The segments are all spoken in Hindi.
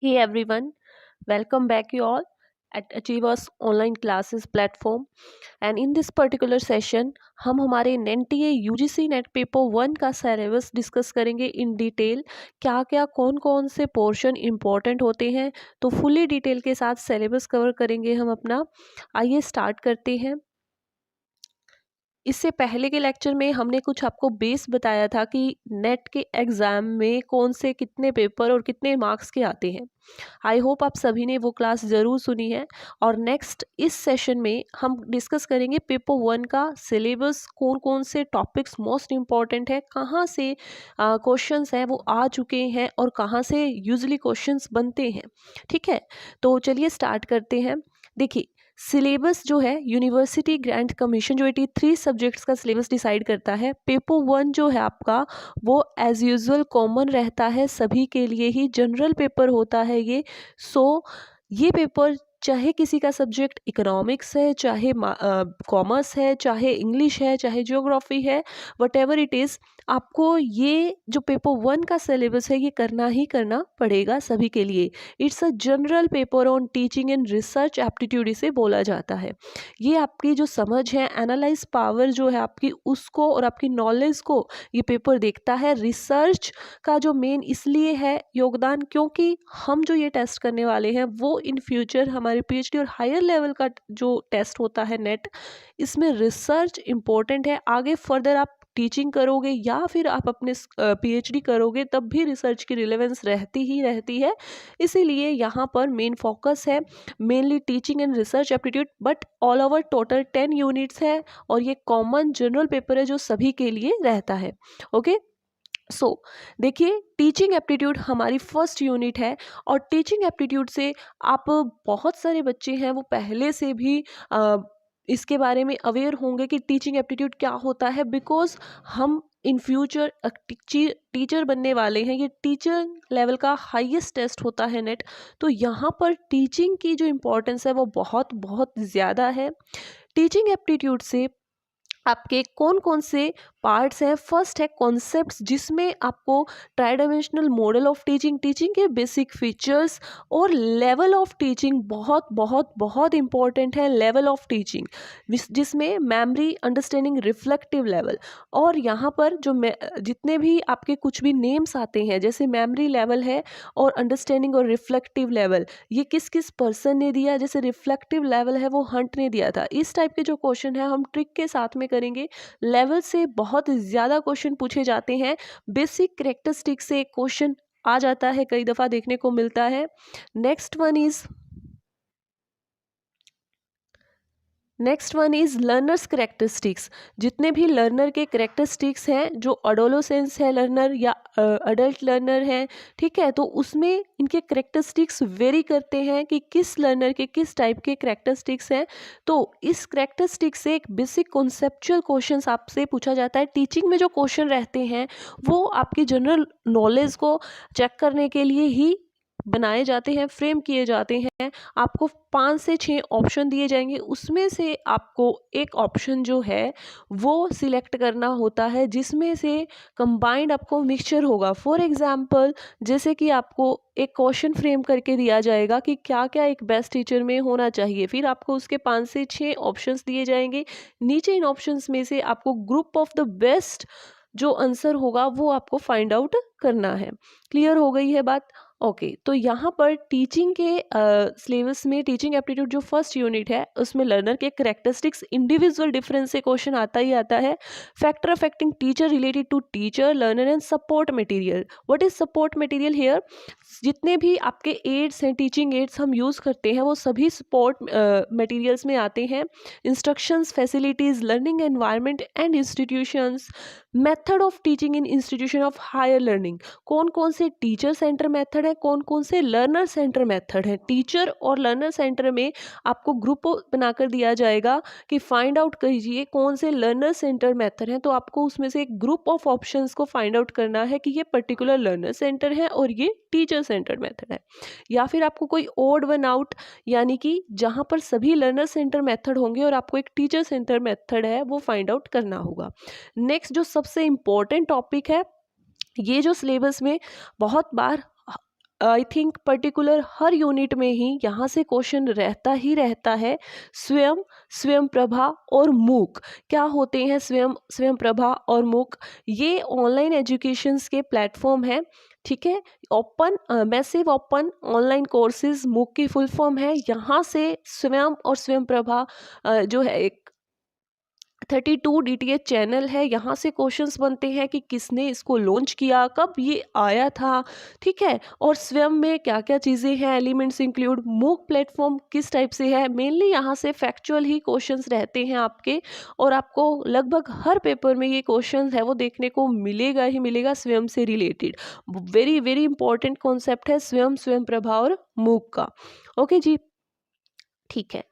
Hey everyone, welcome back you all at Achievers online classes platform. And in this particular session हम हमारे एनटीए यूजीसी नेट पेपर 1 का सिलेबस डिस्कस करेंगे इन डिटेल। क्या क्या कौन कौन से पोर्शन इम्पोर्टेंट होते हैं, तो फुली डिटेल के साथ सिलेबस कवर करेंगे हम अपना। आइए स्टार्ट करते हैं। इससे पहले के लेक्चर में हमने कुछ आपको बेस बताया था कि नेट के एग्ज़ाम में कौन से कितने पेपर और कितने मार्क्स के आते हैं। आई होप आप सभी ने वो क्लास ज़रूर सुनी है। और नेक्स्ट इस सेशन में हम डिस्कस करेंगे पेपर 1 का सिलेबस, कौन कौन से टॉपिक्स मोस्ट इम्पॉर्टेंट है, कहाँ से क्वेश्चंस हैं वो आ चुके हैं और कहाँ से यूजली क्वेश्चंस बनते हैं। ठीक है, तो चलिए स्टार्ट करते हैं। देखिए, सिलेबस जो है यूनिवर्सिटी ग्रांट कमीशन जो 83 सब्जेक्ट्स का सिलेबस डिसाइड करता है। पेपर 1 जो है आपका वो एज यूजुअल कॉमन रहता है, सभी के लिए ही जनरल पेपर होता है ये। सो ये पेपर चाहे किसी का सब्जेक्ट इकोनॉमिक्स है, चाहे कॉमर्स है, चाहे इंग्लिश है, चाहे ज्योग्राफी है, वट एवर इट इज़, आपको ये जो पेपर 1 का सिलेबस है ये करना ही करना पड़ेगा सभी के लिए। It's a general paper on teaching and research aptitude इसे बोला जाता है। ये आपकी जो समझ है, एनालाइज पावर जो है आपकी, उसको और आपकी नॉलेज को ये पेपर देखता है। रिसर्च का जो मेन इसलिए है योगदान क्योंकि हम जो ये टेस्ट करने वाले हैं वो इन फ्यूचर हमारे पीएचडी और हायर लेवल का जो टेस्ट होता है नेट, इसमें रिसर्च इम्पोर्टेंट है। आगे फर्दर आप टीचिंग करोगे या फिर आप अपने पीएचडी करोगे तब भी रिसर्च की रिलेवेंस रहती ही रहती है। इसीलिए यहाँ पर मेन फोकस है mainly teaching and research aptitude, but all over total 10 units है और ये कॉमन जनरल पेपर है जो सभी के लिए रहता है। ओके, देखिए, टीचिंग एप्टीट्यूड हमारी फर्स्ट यूनिट है और टीचिंग एप्टीट्यूड से आप बहुत सारे बच्चे हैं वो पहले से भी इसके बारे में अवेयर होंगे कि टीचिंग एप्टीट्यूड क्या होता है, बिकॉज हम इन फ्यूचर टीचर बनने वाले हैं। ये टीचर लेवल का हाईएस्ट टेस्ट होता है नेट, तो यहाँ पर टीचिंग की जो इम्पोर्टेंस है वो बहुत बहुत ज़्यादा है। टीचिंग एप्टीट्यूड से आपके कौन कौन से पार्ट्स हैं। फर्स्ट है कॉन्सेप्ट्स, जिसमें आपको try dimensional model of teaching, teaching के बेसिक फीचर्स और लेवल ऑफ टीचिंग बहुत बहुत बहुत इंपॉर्टेंट है। लेवल ऑफ टीचिंग जिसमें मेमोरी, अंडरस्टैंडिंग, रिफ्लेक्टिव लेवल, और यहाँ पर जो जितने भी आपके कुछ भी नेम्स आते हैं जैसे मेमोरी लेवल है और अंडरस्टैंडिंग और रिफ्लेक्टिव लेवल, ये किस किस पर्सन ने दिया। जैसे रिफ्लेक्टिव लेवल है वो हंट ने दिया था। इस टाइप के जो क्वेश्चन है हम ट्रिक के साथ में करेंगे। लेवल से बहुत ज़्यादा क्वेश्चन पूछे जाते हैं। बेसिक कैरेक्टरिस्टिक से क्वेश्चन आ जाता है, कई दफ़ा देखने को मिलता है। Next one is learners characteristics. जितने भी लर्नर के करेक्टरिस्टिक्स हैं, जो अडोलोसेंस है लर्नर या अडल्ट लर्नर हैं, ठीक है, तो उसमें इनके करेक्टरिस्टिक्स वेरी करते हैं कि किस लर्नर के किस टाइप के करेक्टरिस्टिक्स हैं। तो इस करेक्टरिस्टिक्स से एक बेसिक कॉन्सेप्चुअल क्वेश्चन आपसे पूछा जाता है। टीचिंग में जो क्वेश्चन रहते हैं वो आपकी जनरल नॉलेज को चेक करने के लिए ही बनाए जाते हैं, फ्रेम किए जाते हैं। आपको 5 से 6 ऑप्शन दिए जाएंगे, उसमें से आपको एक ऑप्शन जो है वो सिलेक्ट करना होता है, जिसमें से कंबाइंड आपको मिक्सचर होगा। फॉर एग्जांपल, जैसे कि आपको एक क्वेश्चन फ्रेम करके दिया जाएगा कि क्या क्या एक बेस्ट टीचर में होना चाहिए, फिर आपको उसके 5 से 6 ऑप्शंस दिए जाएंगे। नीचे इन ऑप्शंस में से आपको ग्रुप ऑफ द बेस्ट जो आंसर होगा वो आपको फाइंड आउट करना है। क्लियर हो गई है बात? ओके, तो यहाँ पर टीचिंग के सिलेबस में टीचिंग एप्टीट्यूड जो फर्स्ट यूनिट है उसमें लर्नर के करेक्टरिस्टिक्स, इंडिविजुअल डिफरेंस से क्वेश्चन आता ही आता है। Factor affecting teacher related to teacher, learner and support material. What is support material here? जितने भी आपके एड्स हैं, टीचिंग एड्स हम यूज़ करते हैं, वो सभी सपोर्ट मटेरियल्स में आते हैं। Instructions, facilities, learning environment and institutions, method of teaching in institution of higher learning. कौन कौन से टीचर सेंटर मेथड है, कौन कौन से लर्नर सेंटर मेथड है। टीचर और लर्नर सेंटर में आपको ग्रुप बनाकर दिया जाएगा कि फाइंड आउट कीजिए कौन से लर्नर सेंटर मेथड है, तो आपको उसमें से एक ग्रुप ऑफ ऑप्शंस को फाइंड आउट करना है कि ये पर्टिकुलर लर्नर सेंटर है और ये टीचर सेंटर मेथड है। या फिर आपको कोई ओड वन आउट, यानी कि जहाँ पर सभी लर्नर सेंटर मेथड होंगे और आपको एक टीचर सेंटर मेथड है वो फाइंड आउट करना होगा। नेक्स्ट जो सबसे इम्पोर्टेंट टॉपिक है, ये जो सिलेबस में बहुत बार आई थिंक पर्टिकुलर हर यूनिट में ही यहाँ से क्वेश्चन रहता ही रहता है। स्वयं, स्वयं प्रभा और मूक। क्या होते हैं स्वयं, स्वयं प्रभा और मूक? ये ऑनलाइन एजुकेशंस के प्लेटफॉर्म है, ठीक है। Open massive open online courses मूक की फुल फॉर्म है। यहाँ से स्वयं और स्वयं प्रभा जो है एक 32 DTH चैनल है, यहाँ से क्वेश्चंस बनते हैं कि किसने इसको लॉन्च किया, कब ये आया था, ठीक है। और स्वयं में क्या क्या चीज़ें हैं, एलिमेंट्स इंक्लूड। मूक प्लेटफॉर्म किस टाइप से है, मेनली यहाँ से फैक्चुअल ही क्वेश्चंस रहते हैं आपके, और आपको लगभग हर पेपर में ये क्वेश्चंस है वो देखने को मिलेगा ही मिलेगा स्वयं से related. Very very important concept है स्वयं, स्वयं प्रभा और मूक का। ओके जी, ठीक है।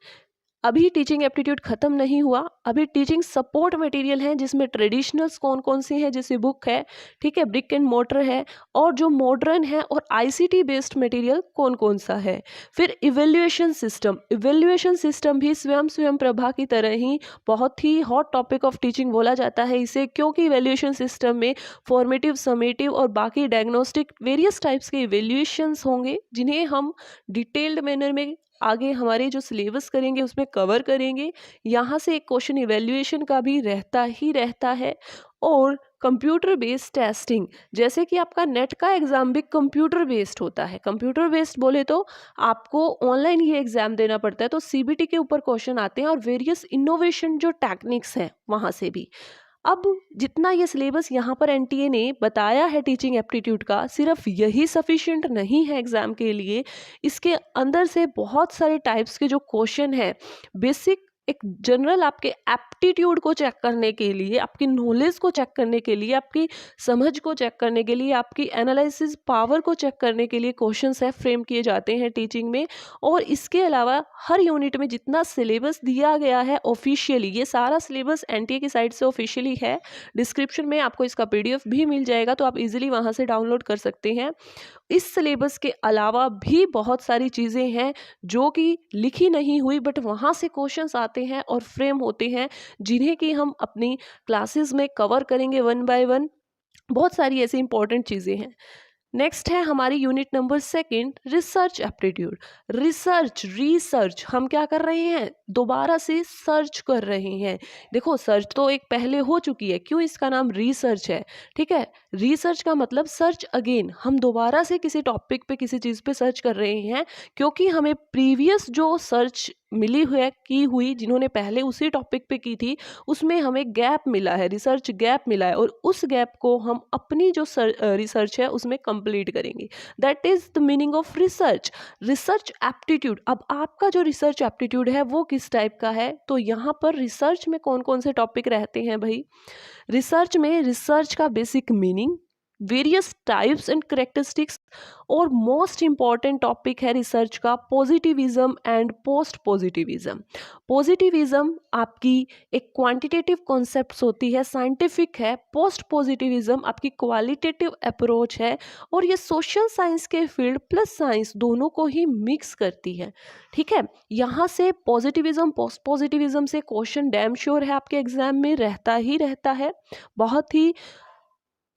अभी टीचिंग एप्टीट्यूड खत्म नहीं हुआ, अभी टीचिंग सपोर्ट मटेरियल है जिसमें ट्रेडिशनल्स कौन कौन सी हैं, जैसे बुक है, ठीक है, ब्रिक एंड मोटर है, और जो मॉडर्न है और आईसीटी बेस्ड मटेरियल कौन कौन सा है। फिर इवेल्युएशन सिस्टम, इवेल्युएशन सिस्टम भी स्वयं, स्वयं प्रभा की तरह ही बहुत ही हॉट टॉपिक ऑफ टीचिंग बोला जाता है इसे, क्योंकि इवेल्युएशन सिस्टम में फॉर्मेटिव, समेटिव और बाकी डायग्नोस्टिक वेरियस टाइप्स के इवेल्युएशंस होंगे, जिन्हें हम डिटेल्ड मैनर में आगे हमारे जो सिलेबस करेंगे उसमें कवर करेंगे। यहाँ से एक क्वेश्चन इवैल्यूएशन का भी रहता ही रहता है। और कंप्यूटर बेस्ड टेस्टिंग, जैसे कि आपका नेट का एग्ज़ाम भी कंप्यूटर बेस्ड होता है। कंप्यूटर बेस्ड बोले तो आपको ऑनलाइन ये एग्ज़ाम देना पड़ता है, तो सीबीटी के ऊपर क्वेश्चन आते हैं और वेरियस इनोवेशन जो टेक्निक्स हैं वहाँ से भी। अब जितना ये सिलेबस यहाँ पर एनटीए ने बताया है टीचिंग एप्टीट्यूड का, सिर्फ यही सफिशिएंट नहीं है एग्ज़ाम के लिए। इसके अंदर से बहुत सारे टाइप्स के जो क्वेश्चन है, बेसिक एक जनरल आपके एप्टीट्यूड को चेक करने के लिए, आपकी नॉलेज को चेक करने के लिए, आपकी समझ को चेक करने के लिए, आपकी एनालिसिस पावर को चेक करने के लिए क्वेश्चंस है फ्रेम किए जाते हैं टीचिंग में। और इसके अलावा हर यूनिट में जितना सिलेबस दिया गया है ऑफिशियली, ये सारा सिलेबस एनटीए की साइड से ऑफिशियली है। डिस्क्रिप्शन में आपको इसका पीडीएफ भी मिल जाएगा, तो आप इजीली वहाँ से डाउनलोड कर सकते हैं। इस सिलेबस के अलावा भी बहुत सारी चीज़ें हैं जो कि लिखी नहीं हुई, बट वहाँ से क्वेश्चंस आते हैं और फ्रेम होते हैं, जिन्हें कि हम अपनी क्लासेस में कवर करेंगे वन बाय वन। बहुत सारी ऐसी इंपॉर्टेंट चीज़ें हैं। नेक्स्ट है हमारी unit number 2, research aptitude. Research हम क्या कर रहे हैं, दोबारा से सर्च कर रहे हैं। देखो सर्च तो एक पहले हो चुकी है, क्यों इसका नाम रिसर्च है, ठीक है। रिसर्च का मतलब सर्च अगेन, हम दोबारा से किसी टॉपिक पे किसी चीज़ पे सर्च कर रहे हैं, क्योंकि हमें प्रीवियस जो सर्च मिली हुई की हुई जिन्होंने पहले उसी टॉपिक पे की थी, उसमें हमें गैप मिला है, रिसर्च गैप मिला है, और उस गैप को हम अपनी जो रिसर्च है उसमें कंप्लीट करेंगे। That is the meaning of research. Research aptitude, अब आपका जो रिसर्च एप्टीट्यूड है वो किस टाइप का है, तो यहाँ पर रिसर्च में कौन कौन से टॉपिक रहते हैं भाई। रिसर्च में रिसर्च का basic meaning, various types and characteristics, और मोस्ट इंपॉर्टेंट टॉपिक है रिसर्च का positivism and post positivism. Positivism आपकी एक क्वांटिटेटिव कॉन्सेप्ट्स होती है, साइंटिफिक है। पोस्ट पॉजिटिविज्म आपकी क्वालिटेटिव अप्रोच है, और ये सोशल साइंस के फील्ड प्लस साइंस दोनों को ही मिक्स करती है, ठीक है। यहाँ से पॉजिटिविज्म, पोस्ट पॉजिटिविज्म से क्वेश्चन डैम श्योर है आपके एग्जाम में रहता ही रहता है, बहुत ही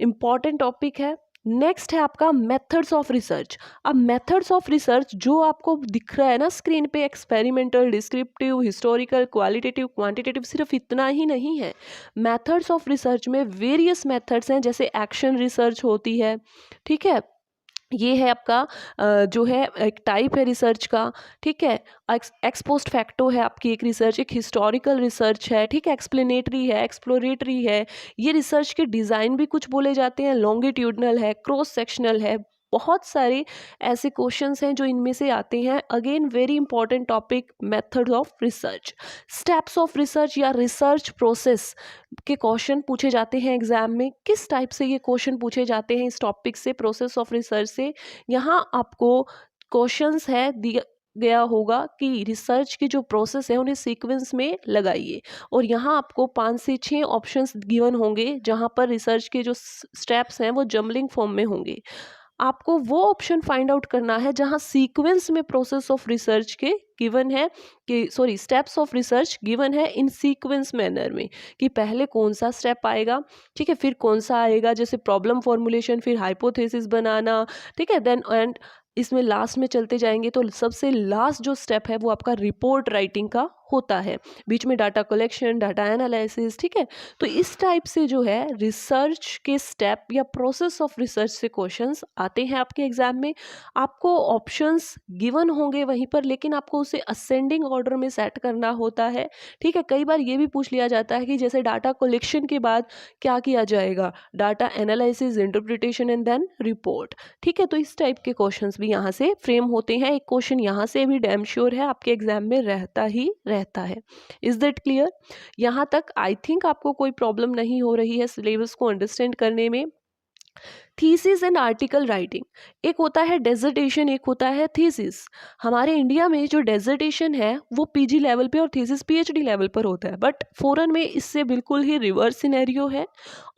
इम्पॉर्टेंट टॉपिक है। नेक्स्ट है आपका मेथड्स ऑफ रिसर्च। अब मेथड्स ऑफ रिसर्च जो आपको दिख रहा है ना स्क्रीन पे, experimental, descriptive, historical, qualitative, quantitative, सिर्फ इतना ही नहीं है। मेथड्स ऑफ रिसर्च में वेरियस मेथड्स हैं, जैसे एक्शन रिसर्च होती है, ठीक है। ये है आपका जो है एक टाइप है रिसर्च का, ठीक है। एक्स पोस्ट फैक्टो है आपकी एक रिसर्च, एक हिस्टोरिकल रिसर्च है, ठीक है, एक्सप्लेनेटरी है, एक्सप्लोरेटरी है। ये रिसर्च के डिज़ाइन भी कुछ बोले जाते हैं, लॉन्गिट्यूडनल है, क्रॉस सेक्शनल है। बहुत सारे ऐसे क्वेश्चंस हैं जो इनमें से आते हैं। Again very important topic, method of research. Steps of research या रिसर्च प्रोसेस के क्वेश्चन पूछे जाते हैं एग्जाम में। किस टाइप से ये क्वेश्चन पूछे जाते हैं इस टॉपिक से, प्रोसेस ऑफ रिसर्च से। यहाँ आपको क्वेश्चंस है दिया गया होगा कि रिसर्च की जो प्रोसेस है उन्हें सीक्वेंस में लगाइए, और यहाँ आपको 5 से 6 ऑप्शंस गिवन होंगे, जहाँ पर रिसर्च के जो स्टेप्स हैं वो जम्बलिंग फॉर्म में होंगे। आपको वो ऑप्शन फाइंड आउट करना है जहां सीक्वेंस में प्रोसेस ऑफ रिसर्च के गिवन है कि sorry steps of research given है इन सीक्वेंस मैनर में, कि पहले कौन सा स्टेप आएगा, ठीक है, फिर कौन सा आएगा, जैसे प्रॉब्लम फॉर्मुलेशन, फिर हाइपोथेसिस बनाना, ठीक है, देन एंड इसमें लास्ट में चलते जाएंगे तो सबसे लास्ट जो स्टेप है वो आपका रिपोर्ट राइटिंग का होता है, बीच में डाटा कलेक्शन, डाटा एनालिसिस, ठीक है। तो इस टाइप से जो है रिसर्च के स्टेप या प्रोसेस ऑफ रिसर्च से क्वेश्चंस आते हैं आपके एग्जाम में। आपको ऑप्शंस गिवन होंगे वहीं पर, लेकिन आपको उसे असेंडिंग ऑर्डर में सेट करना होता है, ठीक है। कई बार ये भी पूछ लिया जाता है कि जैसे डाटा कलेक्शन के बाद क्या किया जाएगा, data analysis, interpretation and then report, ठीक है। तो इस टाइप के क्वेश्चंस भी यहाँ से फ्रेम होते हैं। एक क्वेश्चन यहाँ से भी डैम श्योर है आपके एग्जाम में रहता है। Is that clear? यहाँ तक आई थिंक आपको कोई प्रॉब्लम नहीं हो रही है सिलेबस को अंडरस्टैंड करने में। थीसिस एंड आर्टिकल राइटिंग, एक होता है डेजर्टेशन, एक होता है थीसिस। हमारे इंडिया में जो डेजर्टेशन है वो पीजी लेवल पे और थीसिस पीएचडी लेवल पर होता है, बट फॉरेन में इससे बिल्कुल ही रिवर्स सिनेरियो है।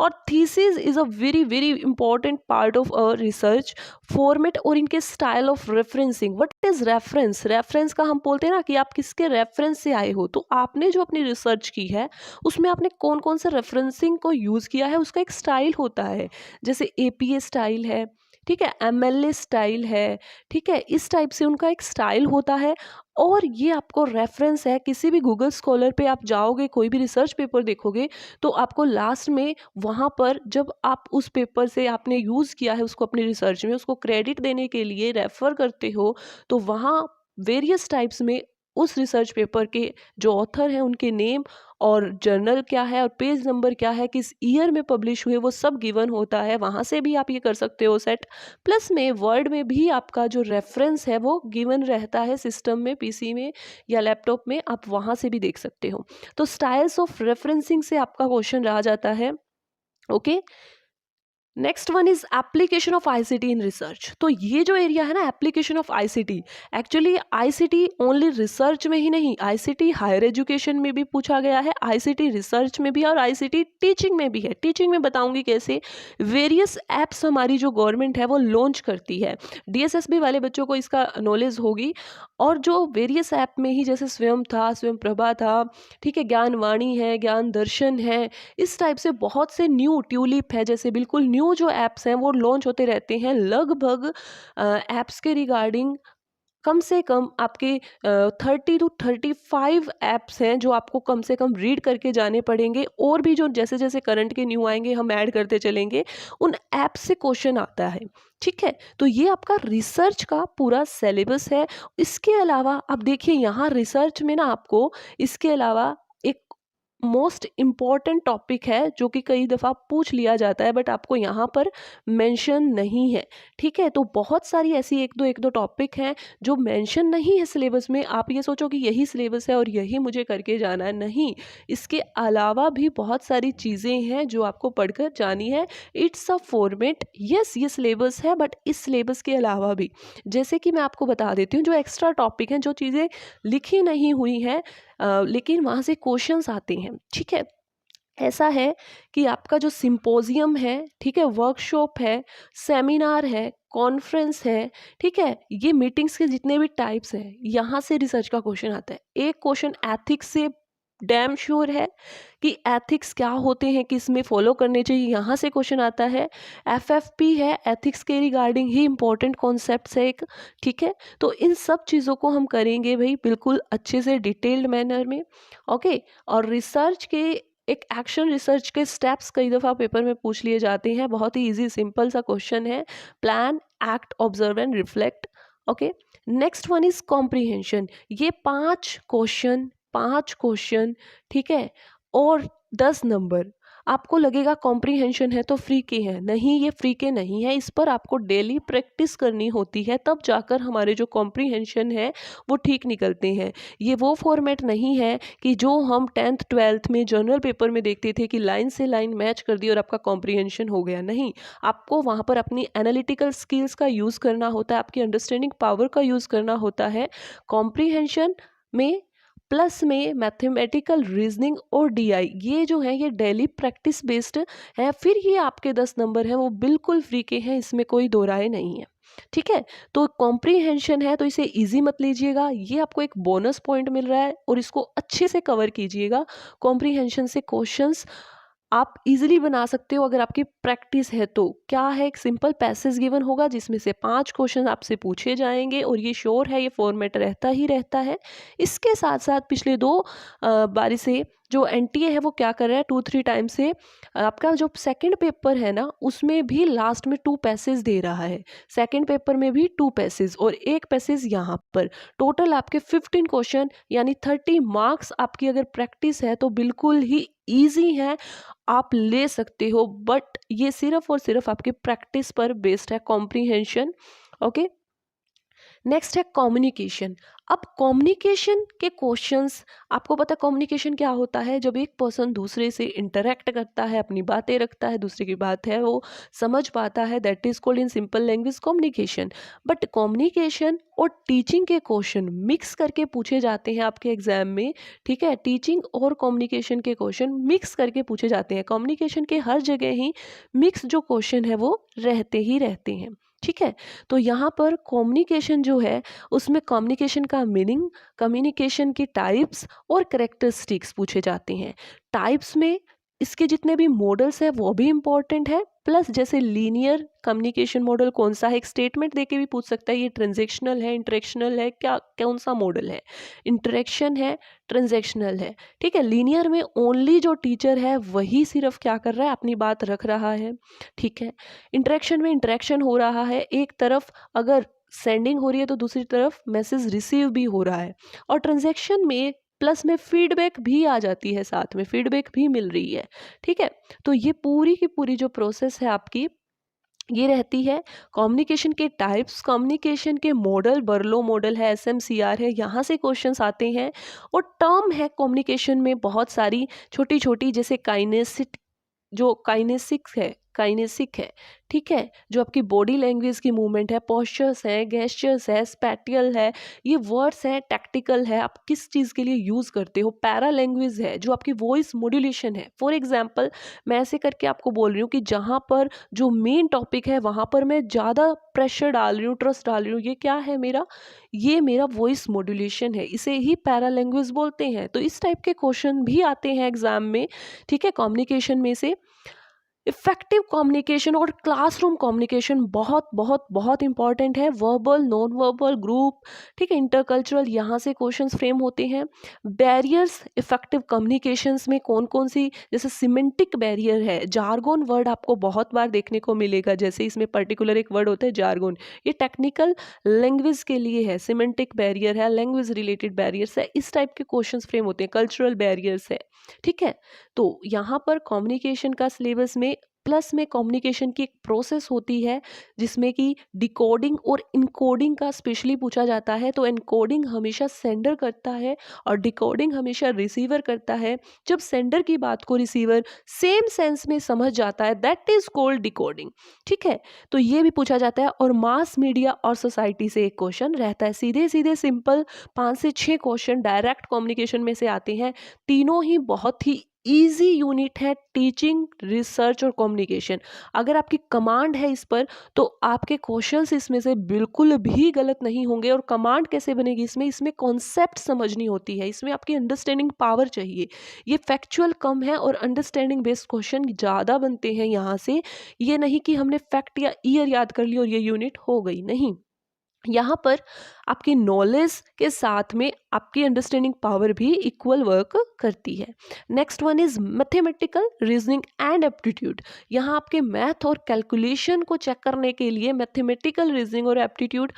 और thesis is a very very important part of a research format और इनके style of referencing. What is reference? Reference का हम बोलते हैं ना कि आप किसके रेफरेंस से आए हो, तो आपने जो अपनी रिसर्च की है उसमें आपने कौन कौन सा रेफरेंसिंग को यूज़ किया है, उसका एक स्टाइल होता है। जैसे एपीए स्टाइल है, ठीक है, एमएलए स्टाइल है, ठीक है, इस टाइप से उनका एक स्टाइल होता है। और ये आपको रेफरेंस है, किसी भी गूगल स्कॉलर पे आप जाओगे, कोई भी रिसर्च पेपर देखोगे तो आपको लास्ट में वहाँ पर जब आप उस पेपर से आपने यूज़ किया है उसको अपनी रिसर्च में, उसको क्रेडिट देने के लिए रेफ़र करते हो, तो वहाँ वेरियस टाइप्स में उस रिसर्च पेपर के जो ऑथर हैं उनके नेम और जर्नल क्या है और पेज नंबर क्या है, किस ईयर में पब्लिश हुए, वो सब गिवन होता है। वहाँ से भी आप ये कर सकते हो सेट। प्लस में वर्ड में भी आपका जो रेफरेंस है वो गिवन रहता है सिस्टम में, पीसी में या लैपटॉप में, आप वहाँ से भी देख सकते हो। तो स्टाइल्स ऑफ रेफरेंसिंग से आपका क्वेश्चन रह जाता है। Okay, next one is application of ICT in research. तो ये जो एरिया है ना application of ICT, actually ICT only research में ही नहीं, आईसीटी हायर एजुकेशन में भी पूछा गया है, आईसीटी रिसर्च में भी और आईसीटी टीचिंग में भी है। टीचिंग में बताऊंगी कैसे। वेरियस एप्स हमारी जो गवर्नमेंट है वो लॉन्च करती है, डीएसएसबी वाले बच्चों को इसका नॉलेज होगी। और जो वेरियस ऐप में ही जैसे स्वयं था, स्वयं प्रभा था, ठीक है, ज्ञानवाणी है, ज्ञान दर्शन है, इस टाइप से बहुत से न्यू, ट्यूलिप है, जैसे बिल्कुल न्यू जो एप्स हैं वो लॉन्च होते रहते हैं। लगभग एप्स के रिगार्डिंग कम से कम आपके 30 to 35 ऐप्स हैं जो आपको कम से कम रीड करके जाने पड़ेंगे। और भी जो जैसे जैसे करंट के न्यू आएंगे हम ऐड करते चलेंगे, उन ऐप से क्वेश्चन आता है, ठीक है। तो ये आपका रिसर्च का पूरा सिलेबस है। इसके अलावा आप देखिए यहाँ रिसर्च में ना आपको इसके अलावा एक मोस्ट इम्पॉर्टेंट टॉपिक है जो कि कई दफ़ा पूछ लिया जाता है बट आपको यहाँ पर मेंशन नहीं है, ठीक है। तो बहुत सारी ऐसी एक दो टॉपिक हैं जो मेंशन नहीं है सिलेबस में। आप ये सोचो कि यही सिलेबस है और यही मुझे करके जाना है, नहीं, इसके अलावा भी बहुत सारी चीज़ें हैं जो आपको पढ़कर जानी है। इट्स अ फॉर्मेट, यस ये सिलेबस है बट इस सिलेबस के अलावा भी, जैसे कि मैं आपको बता देती हूँ, जो एक्स्ट्रा टॉपिक हैं, जो चीज़ें लिखी नहीं हुई हैं लेकिन वहाँ से क्वेश्चंस आते हैं, ठीक है। ऐसा है कि आपका जो सिंपोजियम है, ठीक है, वर्कशॉप है, सेमिनार है, कॉन्फ्रेंस है, ठीक है, ये मीटिंग्स के जितने भी टाइप्स हैं यहाँ से रिसर्च का क्वेश्चन आता है। एक क्वेश्चन एथिक्स से डैम श्योर है कि एथिक्स क्या होते हैं, किस में फॉलो करने चाहिए, यहाँ से क्वेश्चन आता है। एफएफपी है, एथिक्स के रिगार्डिंग ही इंपॉर्टेंट कॉन्सेप्ट्स है एक, ठीक है। तो इन सब चीज़ों को हम करेंगे भाई बिल्कुल अच्छे से डिटेल्ड मैनर में, ओके। और रिसर्च के एक एक्शन रिसर्च के स्टेप्स कई दफ़ा पेपर में पूछ लिए जाते हैं। बहुत ही इजी सिंपल सा क्वेश्चन है, plan, act, observe and reflect, okay. Next one is comprehension. ये 5 क्वेश्चन, ठीक है, और 10 नंबर। आपको लगेगा कॉम्प्रीहेंशन है तो फ्री के हैं, नहीं, ये फ्री के नहीं है, इस पर आपको डेली प्रैक्टिस करनी होती है, तब जाकर हमारे जो कॉम्प्रीहेंशन है वो ठीक निकलते हैं। ये वो फॉर्मेट नहीं है कि जो हम 10th 12th में जर्नल पेपर में देखते थे कि लाइन से लाइन मैच कर दी और आपका कॉम्प्रीहेंशन हो गया, नहीं। आपको वहाँ पर अपनी एनालिटिकल स्किल्स का यूज़ करना होता है, आपकी अंडरस्टैंडिंग पावर का यूज़ करना होता है। कॉम्प्रीहेंशन में प्लस में मैथमेटिकल रीजनिंग और डीआई, ये जो है ये डेली प्रैक्टिस बेस्ड है। फिर ये आपके 10 नंबर हैं वो बिल्कुल फ्री के हैं, इसमें कोई दो राय नहीं है। ठीक है, तो कॉम्प्रीहेंशन है तो इसे इजी मत लीजिएगा, ये आपको एक बोनस पॉइंट मिल रहा है और इसको अच्छे से कवर कीजिएगा। कॉम्प्रीहेंशन से क्वेश्चंस आप इजीली बना सकते हो अगर आपकी प्रैक्टिस है तो। क्या है, एक सिंपल पैसेज गिवन होगा जिसमें से 5 क्वेश्चन आपसे पूछे जाएंगे और ये श्योर है ये फॉर्मेट रहता ही रहता है। इसके साथ साथ पिछले 2 बारी से जो एनटीए है वो क्या कर रहा है, 2-3 टाइम से आपका जो सेकंड पेपर है ना उसमें भी लास्ट में 2 पैसेज दे रहा है। सेकंड पेपर में भी 2 पैसेज और 1 पैसेज यहाँ पर। टोटल आपके 15 क्वेश्चन यानी 30 मार्क्स आपकी अगर प्रैक्टिस है तो बिल्कुल ही ईजी है, आप ले सकते हो। बट ये सिर्फ और सिर्फ आपकी प्रैक्टिस पर बेस्ड है, कॉम्प्रीहेंशन। ओके, नेक्स्ट है कम्युनिकेशन। अब कम्युनिकेशन के क्वेश्चंस, आपको पता है कम्युनिकेशन क्या होता है, जब एक पर्सन दूसरे से इंटरेक्ट करता है, अपनी बातें रखता है, दूसरे की बात है वो समझ पाता है, that is called in simple language communication. But communication और टीचिंग के क्वेश्चन मिक्स करके पूछे जाते हैं आपके एग्जाम में। ठीक है, टीचिंग और कम्युनिकेशन के क्वेश्चन मिक्स करके पूछे जाते हैं। कम्युनिकेशन के हर जगह ही मिक्स जो क्वेश्चन है वो रहते ही रहते हैं। ठीक है, तो यहाँ पर कम्युनिकेशन जो है उसमें कम्युनिकेशन का मीनिंग, कम्युनिकेशन की टाइप्स और कैरेक्टरिस्टिक्स पूछे जाते हैं। टाइप्स में इसके जितने भी मॉडल्स हैं वो भी इम्पोर्टेंट है, प्लस जैसे लीनियर कम्युनिकेशन मॉडल कौन सा है, एक स्टेटमेंट देके भी पूछ सकता है ये ट्रांजैक्शनल है, इंटरेक्शनल है, क्या कौन सा मॉडल है, इंटरेक्शन है, ट्रांजैक्शनल है। ठीक है, लीनियर में ओनली जो टीचर है वही सिर्फ क्या कर रहा है, अपनी बात रख रहा है। ठीक है, इंटरेक्शन में इंटरेक्शन हो रहा है, एक तरफ अगर सेंडिंग हो रही है तो दूसरी तरफ मैसेज रिसीव भी हो रहा है। और ट्रांजैक्शन में प्लस में फीडबैक भी आ जाती है, साथ में फीडबैक भी मिल रही है। ठीक है, तो ये पूरी की पूरी जो प्रोसेस है आपकी ये रहती है। कम्युनिकेशन के टाइप्स, कम्युनिकेशन के मॉडल, बर्लो मॉडल है, एसएमसीआर है, यहाँ से क्वेश्चंस आते हैं। और टर्म है कम्युनिकेशन में बहुत सारी छोटी छोटी, जैसे काइनेसिक, जो काइनेसिक है। ठीक है, जो आपकी बॉडी लैंग्वेज की मूवमेंट है, पोस्चर्स है, गेस्चर्स है, स्पैटियल है, ये वर्ड्स हैं, टैक्टिकल है, आप किस चीज़ के लिए यूज़ करते हो, पैरा लैंग्वेज है, जो आपकी वॉइस मॉड्यूलेशन है। फॉर एग्जांपल मैं ऐसे करके आपको बोल रही हूँ कि जहाँ पर जो मेन टॉपिक है वहाँ पर मैं ज़्यादा प्रेशर डाल रही हूँ, ट्रस्ट डाल रही हूँ, ये क्या है मेरा, ये मेरा वॉइस मॉड्यूलेशन है, इसे ही पैरा लैंग्वेज बोलते हैं। तो इस टाइप के क्वेश्चन भी आते हैं एग्जाम में। ठीक है, कम्युनिकेशन में से इफेक्टिव कम्युनिकेशन और क्लासरूम कम्युनिकेशन बहुत बहुत बहुत इंपॉर्टेंट है। वर्बल, नॉन वर्बल, ग्रुप, ठीक है, इंटरकल्चरल, यहाँ से क्वेश्चंस फ्रेम होते हैं। बैरियर्स इफेक्टिव कम्युनिकेशंस में कौन कौन सी, जैसे सिमेंटिक बैरियर है, जार्गोन वर्ड आपको बहुत बार देखने को मिलेगा, जैसे इसमें पर्टिकुलर एक वर्ड होता है जार्गोन, ये टेक्निकल लैंग्वेज के लिए है। सिमेंटिक बैरियर है, लैंग्वेज रिलेटेड बैरियर्स है, इस टाइप के क्वेश्चंस फ्रेम होते हैं। कल्चरल बैरियर्स है। ठीक है, तो यहाँ पर कम्युनिकेशन का सिलेबस में प्लस में कम्युनिकेशन की एक प्रोसेस होती है जिसमें कि डिकोडिंग और इनकोडिंग का स्पेशली पूछा जाता है। तो इनकोडिंग हमेशा सेंडर करता है और डिकोडिंग हमेशा रिसीवर करता है। जब सेंडर की बात को रिसीवर सेम सेंस में समझ जाता है, दैट इज कॉल्ड डिकोडिंग। ठीक है, तो ये भी पूछा जाता है। और मास मीडिया और सोसाइटी से एक क्वेश्चन रहता है, सीधे सीधे सिंपल 5 से 6 क्वेश्चन डायरेक्ट कम्युनिकेशन में से आते हैं। तीनों ही बहुत ही इजी यूनिट है, टीचिंग, रिसर्च और कम्युनिकेशन। अगर आपकी कमांड है इस पर तो आपके क्वेश्चंस इसमें से बिल्कुल भी गलत नहीं होंगे। और कमांड कैसे बनेगी, इसमें कॉन्सेप्ट समझनी होती है, इसमें आपकी अंडरस्टैंडिंग पावर चाहिए। ये फैक्चुअल कम है और अंडरस्टैंडिंग बेस्ड क्वेश्चन ज़्यादा बनते हैं यहाँ से। ये नहीं कि हमने फैक्ट या ईयर याद कर लिया और ये यूनिट हो गई, नहीं। यहाँ पर आपकी नॉलेज के साथ में आपकी अंडरस्टैंडिंग पावर भी इक्वल वर्क करती है। Next one is mathematical reasoning and aptitude. यहाँ आपके मैथ और कैलकुलेशन को चेक करने के लिए मैथमेटिकल रीजनिंग और एप्टीट्यूड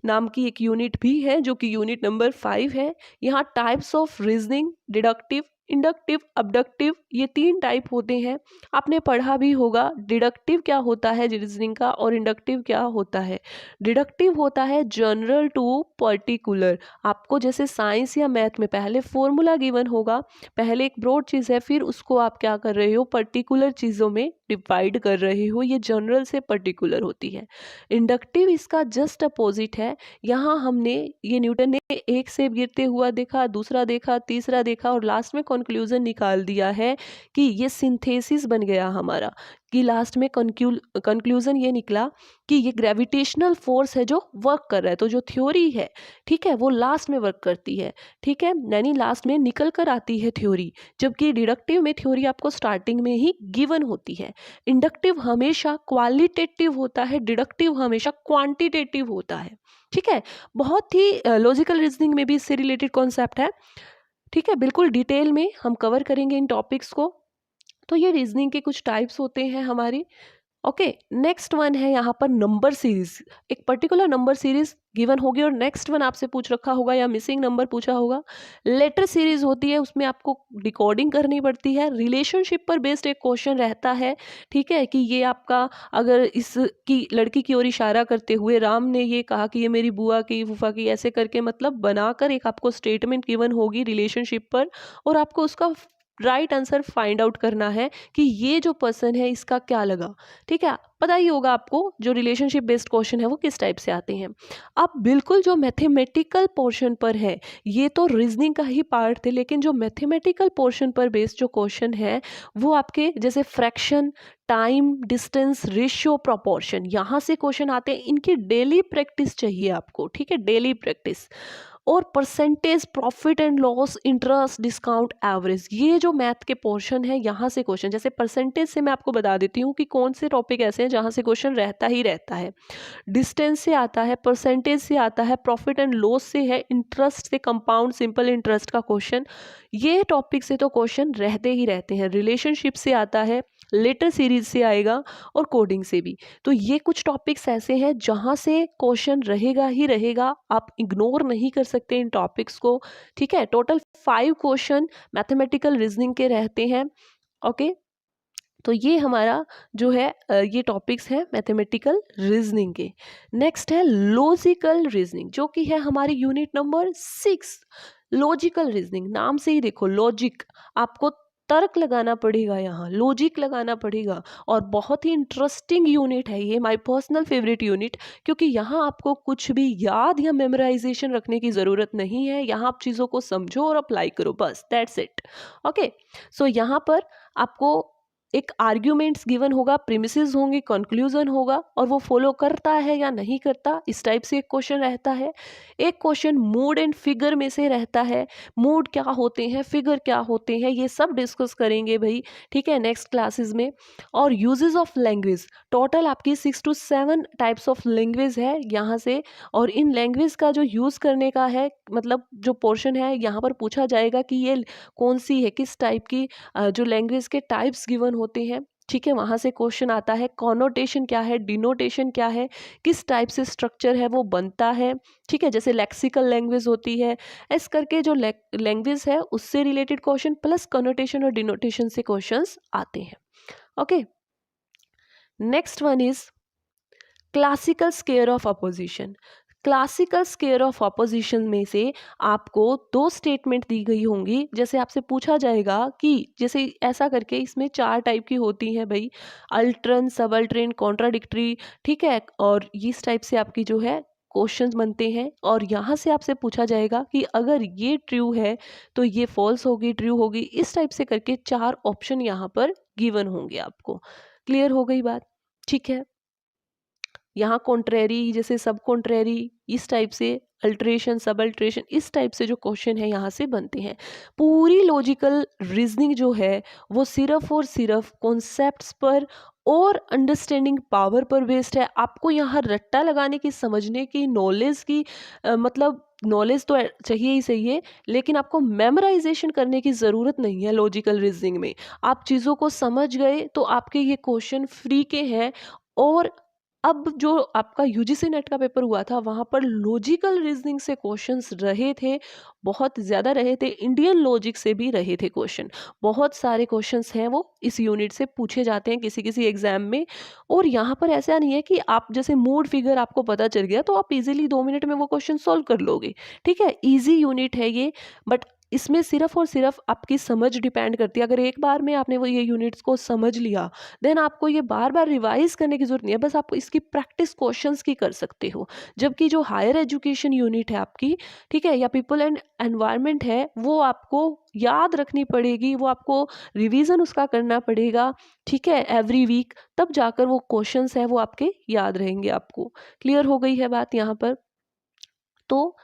नाम की एक यूनिट भी है, जो कि यूनिट नंबर 5 है। यहाँ types of reasoning, deductive, inductive, abductive, ये 3 टाइप होते हैं। आपने पढ़ा भी होगा डिडक्टिव क्या होता है रीजनिंग का और इंडक्टिव क्या होता है। डिडक्टिव होता है जनरल टू पर्टिकुलर। आपको जैसे साइंस या मैथ में पहले फॉर्मूला गिवन होगा, पहले एक ब्रॉड चीज़ है, फिर उसको आप क्या कर रहे हो पर्टिकुलर चीज़ों में डिवाइड कर रहे हो, ये जनरल से पर्टिकुलर होती है। इंडक्टिव इसका जस्ट अपोजिट है। यहाँ हमने ये न्यूटन ने एक सेब गिरते हुआ देखा, दूसरा देखा, तीसरा देखा और लास्ट में कंक्लूजन निकाल दिया है कि ये सिंथेसिस बन गया हमारा, कि लास्ट में कंक्लूजन ये निकला कि ये ग्रेविटेशनल फोर्स है जो वर्क कर रहा है। तो जो थ्योरी है, ठीक है, वो लास्ट में वर्क करती है, ठीक है, यानी लास्ट में निकल कर आती है थ्योरी, जबकि डिडक्टिव में थ्योरी आपको स्टार्टिंग में ही गिवन होती है। इंडक्टिव हमेशा क्वालिटेटिव होता है, डिडक्टिव हमेशा क्वांटिटेटिव होता है, ठीक है। बहुत ही लॉजिकल रीजनिंग में भी इससे रिलेटेड कॉन्सेप्ट है, ठीक है, बिल्कुल डिटेल में हम कवर करेंगे इन टॉपिक्स को। तो ये रीजनिंग के कुछ टाइप्स होते हैं हमारी। ओके, नेक्स्ट वन है यहाँ पर नंबर सीरीज। एक पर्टिकुलर नंबर सीरीज गिवन होगी और नेक्स्ट वन आपसे पूछ रखा होगा या मिसिंग नंबर पूछा होगा। लेटर सीरीज होती है, उसमें आपको डिकोडिंग करनी पड़ती है। रिलेशनशिप पर बेस्ड एक क्वेश्चन रहता है, ठीक है, कि ये आपका अगर इसकी लड़की की ओर इशारा करते हुए राम ने ये कहा कि ये मेरी बुआ की, फूफा की, ऐसे करके मतलब बनाकर एक आपको स्टेटमेंट गिवन होगी रिलेशनशिप पर, और आपको उसका राइट आंसर फाइंड आउट करना है कि ये जो पर्सन है इसका क्या लगा, ठीक है। पता ही होगा आपको जो रिलेशनशिप बेस्ड क्वेश्चन है वो किस टाइप से आते हैं। अब बिल्कुल जो मैथमेटिकल पोर्शन पर है, ये तो रीजनिंग का ही पार्ट थे, लेकिन जो मैथमेटिकल पोर्शन पर बेस्ड जो क्वेश्चन है वो आपके जैसे fraction, time, distance, ratio, proportion, यहाँ से क्वेश्चन आते हैं। इनकी डेली प्रैक्टिस चाहिए आपको, ठीक है, डेली प्रैक्टिस। और percentage, profit and loss, interest, discount, average, ये जो मैथ के पोर्शन है यहाँ से क्वेश्चन, जैसे परसेंटेज से मैं आपको बता देती हूँ कि कौन से टॉपिक ऐसे हैं जहाँ से क्वेश्चन रहता ही रहता है। डिस्टेंस से आता है, परसेंटेज से आता है, प्रॉफिट एंड लॉस से है, इंटरेस्ट से, कंपाउंड सिंपल इंटरेस्ट का क्वेश्चन, ये टॉपिक से तो क्वेश्चन रहते ही रहते हैं। रिलेशनशिप से आता है, लेटर सीरीज से आएगा और कोडिंग से भी। तो ये कुछ टॉपिक्स ऐसे हैं जहाँ से क्वेश्चन रहेगा ही रहेगा, आप इग्नोर नहीं कर सकते इन टॉपिक्स को, ठीक है। टोटल 5 क्वेश्चन मैथमेटिकल रीजनिंग के रहते हैं। ओके, तो ये हमारा जो है ये टॉपिक्स हैं मैथमेटिकल रीजनिंग के। नेक्स्ट है लॉजिकल रीजनिंग, जो कि है हमारी यूनिट नंबर 6। लॉजिकल रीजनिंग, नाम से ही देखो लॉजिक, आपको तर्क लगाना पड़ेगा, यहाँ लॉजिक लगाना पड़ेगा। और बहुत ही इंटरेस्टिंग यूनिट है ये, माय पर्सनल फेवरेट यूनिट, क्योंकि यहाँ आपको कुछ भी याद या मेमोराइजेशन रखने की ज़रूरत नहीं है। यहाँ आप चीज़ों को समझो और अप्लाई करो, बस दैट्स इट। ओके, सो यहाँ पर आपको एक आर्ग्यूमेंट्स गिवन होगा, प्रीमिसेस होंगे, कंक्लूजन होगा, और वो फॉलो करता है या नहीं करता, इस टाइप से एक क्वेश्चन रहता है। एक क्वेश्चन मूड एंड फिगर में से रहता है, मूड क्या होते हैं, फिगर क्या होते हैं, ये सब डिस्कस करेंगे भाई, ठीक है, नेक्स्ट क्लासेस में। और यूजेस ऑफ लैंग्वेज, टोटल आपकी 6 to 7 टाइप्स ऑफ लैंग्वेज है यहाँ से, और इन लैंग्वेज का जो यूज़ करने का है, मतलब जो पोर्शन है यहाँ पर पूछा जाएगा कि ये कौन सी है, किस टाइप की जो लैंग्वेज के टाइप्स गिवन होते हैं, ठीक है, वहाँ से क्वेश्चन आता है। कॉनोटेशन क्या है, डिनोटेशन क्या है, किस टाइप से स्ट्रक्चर है वो बनता है, ठीक है, जैसे लेक्सिकल लैंग्वेज होती है, इस करके जो लैंग्वेज है उससे रिलेटेड क्वेश्चन प्लस कॉनोटेशन और डिनोटेशन से क्वेश्चंस आते हैं। Okay, next one is classical square of opposition. Classical square of opposition में से आपको 2 स्टेटमेंट दी गई होंगी, जैसे आपसे पूछा जाएगा कि जैसे ऐसा करके, इसमें 4 टाइप की होती हैं भाई, अल्टरन, सबअल्टरन, कॉन्ट्राडिक्टरी, ठीक है, और इस टाइप से आपकी जो है क्वेश्चंस बनते हैं। और यहाँ से आपसे पूछा जाएगा कि अगर ये ट्रू है तो ये फॉल्स होगी, ट्रू होगी, इस टाइप से करके 4 ऑप्शन यहाँ पर गिवन होंगे आपको। क्लियर हो गई बात, ठीक है। यहाँ कॉन्ट्रेरी, जैसे सब कॉन्ट्रेरी, इस टाइप से अल्ट्रेशन, सब अल्ट्रेशन, इस टाइप से जो क्वेश्चन है यहाँ से बनते हैं। पूरी लॉजिकल रीजनिंग जो है वो सिर्फ और सिर्फ कॉन्सेप्ट्स पर और अंडरस्टैंडिंग पावर पर बेस्ड है। आपको यहाँ रट्टा लगाने की, समझने की, नॉलेज की मतलब नॉलेज तो चाहिए ही चाहिए, लेकिन आपको मेमोराइजेशन करने की ज़रूरत नहीं है। लॉजिकल रीजनिंग में आप चीज़ों को समझ गए तो आपके ये क्वेश्चन फ्री के हैं। और अब जो आपका यूजीसी नेट का पेपर हुआ था वहाँ पर लॉजिकल रीजनिंग से क्वेश्चंस रहे थे, बहुत ज़्यादा रहे थे, इंडियन लॉजिक से भी रहे थे क्वेश्चन। बहुत सारे क्वेश्चंस हैं वो इस यूनिट से पूछे जाते हैं किसी किसी एग्जाम में। और यहाँ पर ऐसा नहीं है कि आप जैसे मूड फिगर आपको पता चल गया तो आप इजीली 2 मिनट में वो क्वेश्चन सॉल्व कर लोगे, ठीक है, ईजी यूनिट है ये। बट इसमें सिर्फ और सिर्फ आपकी समझ डिपेंड करती है। अगर एक बार में आपने वो ये यूनिट्स को समझ लिया, देन आपको ये बार बार रिवाइज करने की जरूरत नहीं है, बस आप इसकी प्रैक्टिस क्वेश्चंस की कर सकते हो। जबकि जो हायर एजुकेशन यूनिट है आपकी, ठीक है, या पीपल एंड एनवायरनमेंट है, वो आपको याद रखनी पड़ेगी, वो आपको रिवीजन उसका करना पड़ेगा, ठीक है, एवरी वीक, तब जाकर वो क्वेश्चंस है वो आपके याद रहेंगे आपको। क्लियर हो गई है बात यहाँ पर? तो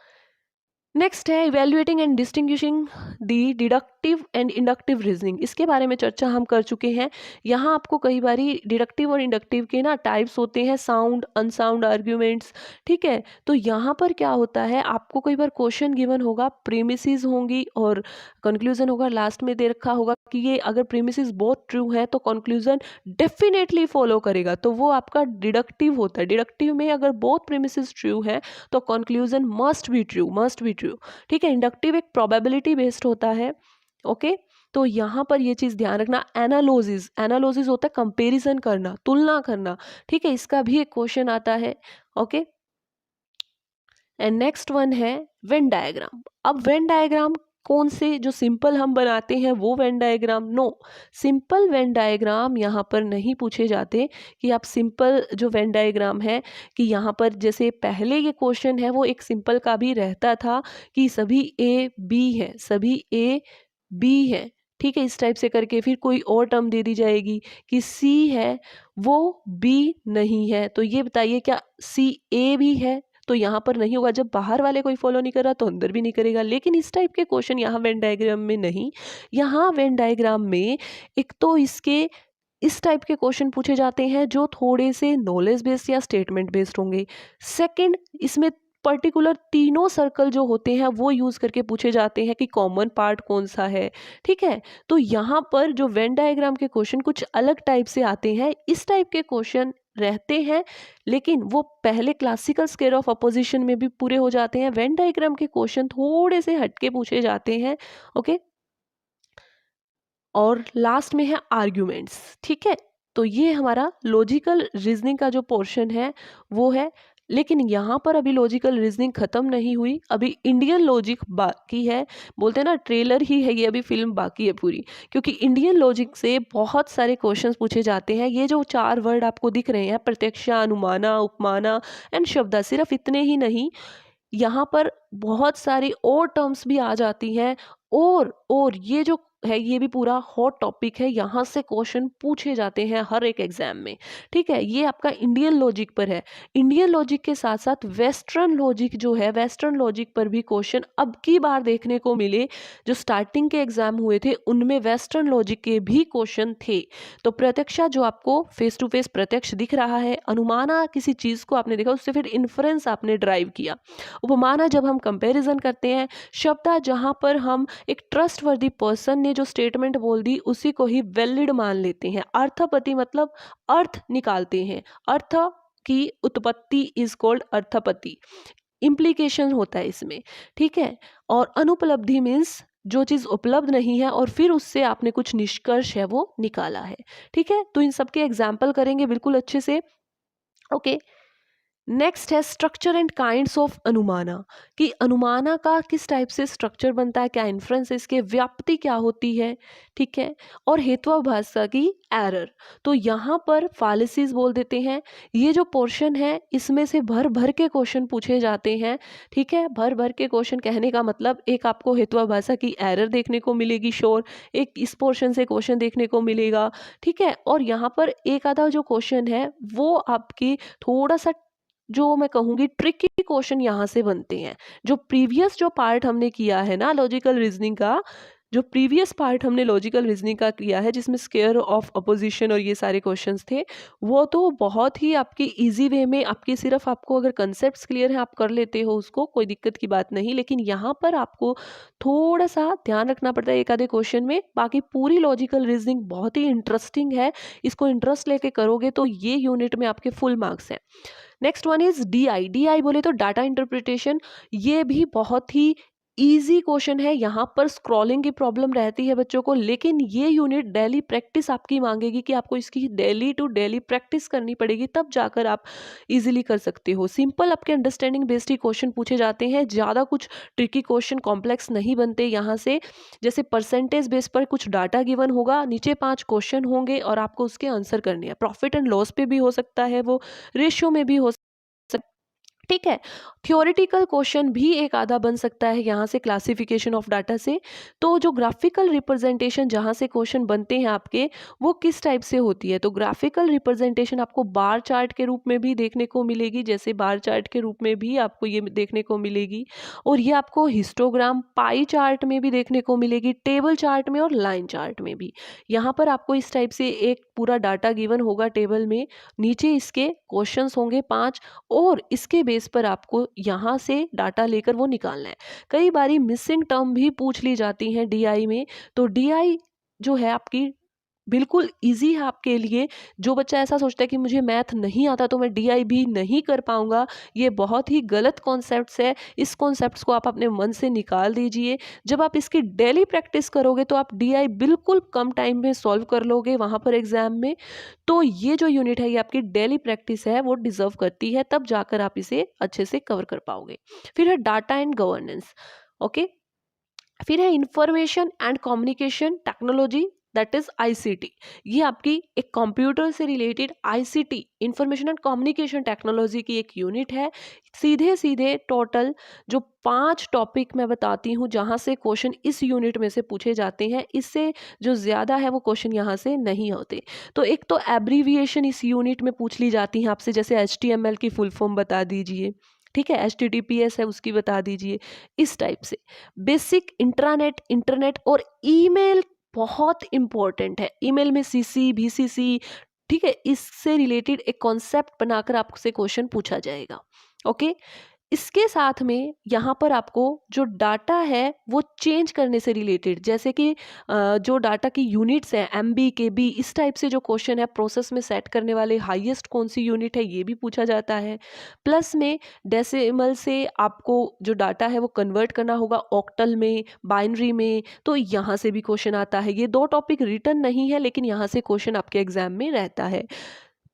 नेक्स्ट है evaluating and distinguishing the deductive and inductive reasoning. इसके बारे में चर्चा हम कर चुके हैं। यहाँ आपको कई बारी डिडक्टिव और इंडक्टिव के ना टाइप्स होते हैं, साउंड, अनसाउंड आर्ग्यूमेंट्स, ठीक है। तो यहाँ पर क्या होता है, आपको कई बार क्वेश्चन गिवन होगा, प्रीमिसेस होंगी और कंक्लूजन होगा, लास्ट में दे रखा होगा कि ये अगर प्रीमिसेस बहुत ट्रू है तो कंक्लूजन डेफिनेटली फॉलो करेगा, तो वो आपका डिडक्टिव होता है। डिडक्टिव में अगर बहुत प्रीमिसेस ट्रू है तो conclusion must be true, must be true, ठीक है। इंडक्टिव एक प्रोबेबिलिटी बेस्ड होता है, ओके। तो यहाँ पर ये चीज ध्यान रखना। एनालोसिस, एनालोसिस होता है कंपैरिजन करना, तुलना करना, ठीक है, इसका भी एक क्वेश्चन आता है, ओके। एंड नेक्स्ट वन है वेन डायग्राम। अब वेन डायग्राम कौन से, जो सिंपल हम बनाते हैं वो Venn diagram? No, simple Venn diagram यहाँ पर नहीं पूछे जाते कि आप सिंपल जो वेन डायग्राम है, कि यहाँ पर जैसे पहले ये क्वेश्चन है वो एक सिंपल का भी रहता था कि सभी ए बी है, सभी ए बी है, ठीक है, इस टाइप से करके फिर कोई और टर्म दे दी जाएगी कि सी है वो बी नहीं है, तो ये बताइए क्या सी ए भी है? तो यहाँ पर नहीं होगा। जब बाहर वाले कोई फॉलो नहीं कर रहा तो अंदर भी नहीं करेगा। लेकिन इस टाइप के क्वेश्चन यहाँ वेन डायग्राम में नहीं। यहाँ वेन डायग्राम में एक तो इसके इस टाइप के क्वेश्चन पूछे जाते हैं जो थोड़े से नॉलेज बेस्ड या स्टेटमेंट बेस्ड होंगे। सेकंड, इसमें पर्टिकुलर तीनों सर्कल जो होते हैं वो यूज करके पूछे जाते हैं कि कॉमन पार्ट कौन सा है, ठीक है। तो यहाँ पर जो वेन डायग्राम के क्वेश्चन कुछ अलग टाइप से आते हैं। इस टाइप के क्वेश्चन रहते हैं लेकिन वो पहले क्लासिकल स्केल ऑफ अपोजिशन में भी पूरे हो जाते हैं। वेन डायग्राम के क्वेश्चन थोड़े से हटके पूछे जाते हैं, ओके। और लास्ट में है आर्ग्यूमेंट्स, ठीक है। तो ये हमारा लॉजिकल रीजनिंग का जो पोर्शन है वो है। लेकिन यहाँ पर अभी लॉजिकल रीजनिंग खत्म नहीं हुई, अभी इंडियन लॉजिक बाकी है। बोलते हैं ना ट्रेलर ही है ये, अभी फिल्म बाकी है पूरी, क्योंकि इंडियन लॉजिक से बहुत सारे क्वेश्चंस पूछे जाते हैं। ये जो 4 वर्ड आपको दिख रहे हैं, प्रत्यक्षा, अनुमाना, उपमाना एंड शब्दा, सिर्फ इतने ही नहीं, यहाँ पर बहुत सारी और टर्म्स भी आ जाती हैं। और ये जो है ये भी पूरा हॉट टॉपिक है, यहाँ से क्वेश्चन पूछे जाते हैं हर एक एग्जाम में, ठीक है। ये आपका इंडियन लॉजिक पर है। इंडियन लॉजिक के साथ साथ वेस्टर्न लॉजिक जो है, वेस्टर्न लॉजिक पर भी क्वेश्चन अब की बार देखने को मिले। जो स्टार्टिंग के एग्जाम हुए थे उनमें वेस्टर्न लॉजिक के भी क्वेश्चन थे। तो प्रत्यक्षा जो आपको फेस टू फेस प्रत्यक्ष दिख रहा है, अनुमाना किसी चीज को आपने देखा उससे फिर इन्फ्रेंस आपने ड्राइव किया, उपमाना जब हम कंपैरिजन करते हैं, शब्दा जहां पर हम एक ट्रस्टवर्दी पर्सन ने जो स्टेटमेंट बोल दी उसी को ही वैलिड मान लेते हैं। अर्थपति मतलब अर्थ निकालते हैं, अर्थ की उत्पत्ति इज कॉल्ड अर्थपति, इम्प्लीकेशन होता है इसमें, ठीक है। और अनुपलब्धि मीन्स जो चीज उपलब्ध नहीं है और फिर उससे आपने कुछ निष्कर्ष है वो निकाला है, ठीक है। तो इन सब के एग्जाम्पल करेंगे बिल्कुल अच्छे से, ओके। नेक्स्ट है स्ट्रक्चर एंड काइंड्स ऑफ अनुमाना, कि अनुमाना का किस टाइप से स्ट्रक्चर बनता है, क्या इन्फ्रेंस है, इसके व्याप्ति क्या होती है, ठीक है। और हेत्वाभाषा की एरर, तो यहाँ पर फालिसीज बोल देते हैं। ये जो पोर्शन है इसमें से भर भर के क्वेश्चन पूछे जाते हैं, ठीक है। भर भर के क्वेश्चन कहने का मतलब एक आपको हेत्वाभाषा की एरर देखने को मिलेगी श्योर, एक इस पोर्शन से क्वेश्चन देखने को मिलेगा, ठीक है। और यहाँ पर एक आधा जो क्वेश्चन है वो आपकी थोड़ा सा जो मैं कहूँगी ट्रिकी क्वेश्चन यहाँ से बनते हैं। जो प्रीवियस जो पार्ट हमने किया है ना लॉजिकल रीजनिंग का, जो प्रीवियस पार्ट हमने लॉजिकल रीजनिंग का किया है जिसमें स्क्वायर ऑफ अपोजिशन और ये सारे क्वेश्चंस थे, वो तो बहुत ही आपकी इजी वे में आपकी, सिर्फ आपको अगर कंसेप्ट्स क्लियर है आप कर लेते हो उसको, कोई दिक्कत की बात नहीं। लेकिन यहाँ पर आपको थोड़ा सा ध्यान रखना पड़ता है एक आधे क्वेश्चन में। बाकी पूरी लॉजिकल रीजनिंग बहुत ही इंटरेस्टिंग है, इसको इंटरेस्ट लेके करोगे तो ये यूनिट में आपके फुल मार्क्स हैं। Next one is DI। DI बोले तो डाटा इंटरप्रिटेशन, ये भी बहुत ही इजी क्वेश्चन है, यहाँ पर स्क्रॉलिंग की प्रॉब्लम रहती है बच्चों को, लेकिन ये यूनिट डेली प्रैक्टिस आपकी मांगेगी कि आपको इसकी डेली टू डेली प्रैक्टिस करनी पड़ेगी, तब जाकर आप इजीली कर सकते हो। सिंपल आपके अंडरस्टैंडिंग बेस्ड ही क्वेश्चन पूछे जाते हैं, ज़्यादा कुछ ट्रिकी क्वेश्चन कॉम्प्लेक्स नहीं बनते यहाँ से। जैसे परसेंटेज बेस पर कुछ डाटा गिवन होगा, नीचे 5 क्वेश्चन होंगे और आपको उसके आंसर करने हैं। प्रॉफिट एंड लॉस पे भी हो सकता है, वो रेशियो में भी हो सकता, ठीक है। थ्योरेटिकल क्वेश्चन भी एक आधा बन सकता है यहाँ से क्लासिफिकेशन ऑफ डाटा से। तो जो ग्राफिकल रिप्रेजेंटेशन जहाँ से क्वेश्चन बनते हैं आपके, वो किस टाइप से होती है, तो ग्राफिकल रिप्रेजेंटेशन आपको बार चार्ट के रूप में भी देखने को मिलेगी, जैसे बार चार्ट के रूप में भी आपको ये देखने को मिलेगी, और ये आपको हिस्टोग्राम पाई चार्ट में भी देखने को मिलेगी, टेबल चार्ट में और लाइन चार्ट में भी। यहाँ पर आपको इस टाइप से एक पूरा डाटा गिवन होगा टेबल में, नीचे इसके क्वेश्चंस होंगे 5, और इसके बेस पर आपको यहाँ से डाटा लेकर वो निकालना है। कई बारी मिसिंग टर्म भी पूछ ली जाती हैं डीआई में, तो डीआई जो है आपकी बिल्कुल ईजी है आपके लिए। जो बच्चा ऐसा सोचता है कि मुझे मैथ नहीं आता तो मैं डीआई भी नहीं कर पाऊंगा, ये बहुत ही गलत कॉन्सेप्ट्स है। इस कॉन्सेप्ट्स को आप अपने मन से निकाल दीजिए। जब आप इसकी डेली प्रैक्टिस करोगे तो आप डीआई बिल्कुल कम टाइम में सॉल्व कर लोगे वहाँ पर एग्जाम में। तो ये जो यूनिट है ये आपकी डेली प्रैक्टिस है, वो डिजर्व करती है, तब जाकर आप इसे अच्छे से कवर कर पाओगे। फिर है डाटा एंड गवर्नेंस, ओके। फिर है information and communication technology, that is ICT. ये आपकी एक कंप्यूटर से related ICT, information and communication technology की एक यूनिट है। सीधे सीधे टोटल जो 5 टॉपिक मैं बताती हूँ जहाँ से क्वेश्चन इस यूनिट में से पूछे जाते हैं, इससे जो ज़्यादा है वो क्वेश्चन यहाँ से नहीं होते। तो एक तो एब्रीविएशन इस यूनिट में पूछ ली जाती हैं आपसे, जैसे HTML की फुल फॉर्म बता दीजिए, ठीक है, HTTPS है उसकी बता दीजिए, इस टाइप से। बेसिक इंट्रानेट, इंटरनेट और ईमेल बहुत इंपॉर्टेंट है। ईमेल में सीसी, VCC, ठीक है, इससे रिलेटेड एक कॉन्सेप्ट बनाकर आपसे क्वेश्चन पूछा जाएगा, ओके। इसके साथ में यहाँ पर आपको जो डाटा है वो चेंज करने से रिलेटेड, जैसे कि जो डाटा की यूनिट्स हैं MB KB, इस टाइप से जो क्वेश्चन है प्रोसेस में सेट करने वाले हाईएस्ट कौन सी यूनिट है ये भी पूछा जाता है। प्लस में डेसिमल से आपको जो डाटा है वो कन्वर्ट करना होगा ऑक्टल में, बाइनरी में, तो यहाँ से भी क्वेश्चन आता है। ये 2 टॉपिक रिटर्न नहीं है, लेकिन यहाँ से क्वेश्चन आपके एग्जाम में रहता है।